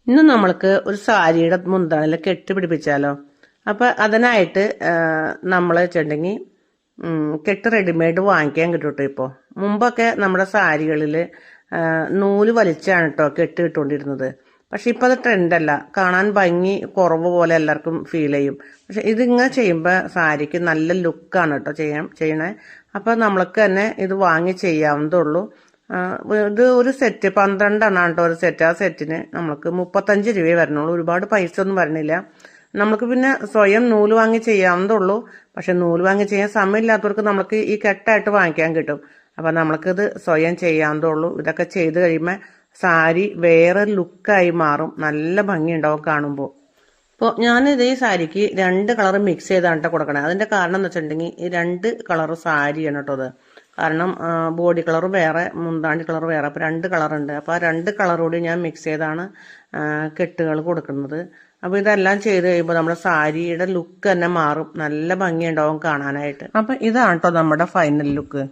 ഇന്ന് നമ്മൾക്ക് ഒരു സാരിയുടെ മുന്താണിൽ കെട്ട് പിടിപ്പിച്ചാലോ. അപ്പൊ അതിനായിട്ട് നമ്മൾ വെച്ചിട്ടുണ്ടെങ്കിൽ കെട്ട് റെഡിമെയ്ഡ് വാങ്ങിക്കാൻ കിട്ടും കേട്ടോ. ഇപ്പോൾ മുമ്പൊക്കെ നമ്മുടെ സാരികളിൽ നൂല് വലിച്ചാണ് കേട്ടോ കെട്ട് കിട്ടുകൊണ്ടിരുന്നത്. പക്ഷെ ഇപ്പം അത് ട്രെൻഡല്ല, കാണാൻ ഭംഗി കുറവ് പോലെ എല്ലാവർക്കും ഫീൽ ചെയ്യും. പക്ഷെ ഇതിങ്ങനെ ചെയ്യുമ്പോൾ സാരിക്ക് നല്ല ലുക്കാണ് കേട്ടോ ചെയ്യണേ. അപ്പം നമ്മൾക്ക് തന്നെ ഇത് വാങ്ങി ചെയ്യാവുന്നതേ ഉള്ളൂ. ഇത് ഒരു സെറ്റ് 12 എണ്ണമാണ് കേട്ടോ ഒരു സെറ്റ്. ആ സെറ്റിന് നമുക്ക് 35 രൂപയെ വരണുള്ളൂ. ഒരുപാട് പൈസ ഒന്നും വരണില്ല. നമുക്ക് പിന്നെ സ്വയം നൂല് വാങ്ങി ചെയ്യാവുന്നതുള്ളൂ. പക്ഷെ നൂല് വാങ്ങി ചെയ്യാൻ സമയമില്ലാത്തവർക്ക് നമുക്ക് ഈ കെട്ടായിട്ട് വാങ്ങിക്കാൻ കിട്ടും. അപ്പം നമ്മൾക്കിത് സ്വയം ചെയ്യാവുന്നതുള്ളൂ. ഇതൊക്കെ ചെയ്ത് കഴിയുമ്പോൾ സാരി വേറെ ലുക്കായി മാറും, നല്ല ഭംഗിയുണ്ടാവും കാണുമ്പോൾ. ഇപ്പോൾ ഞാനിത് ഈ സാരിക്ക് 2 കളർ മിക്സ് ചെയ്താണ് കേട്ടോ കൊടുക്കണേ. അതിൻ്റെ കാരണം എന്ന് വെച്ചിട്ടുണ്ടെങ്കിൽ ഈ 2 കളർ സാരിയാണ് കേട്ടോ അത്. കാരണം ബോഡി കളർ വേറെ, മുന്താണ്ടി കളർ വേറെ, അപ്പോൾ 2 കളറുണ്ട്. അപ്പോൾ ആ 2 കളറോട് ഞാൻ മിക്സ് ചെയ്താണ് കെട്ടുകൾ കൊടുക്കുന്നത്. അപ്പോൾ ഇതെല്ലാം ചെയ്ത് കഴിയുമ്പോൾ നമ്മുടെ സാരിയുടെ ലുക്ക് തന്നെ മാറും, നല്ല ഭംഗിയുണ്ടാവും കാണാനായിട്ട്. അപ്പം ഇതാണ് കേട്ടോ നമ്മുടെ ഫൈനൽ ലുക്ക്.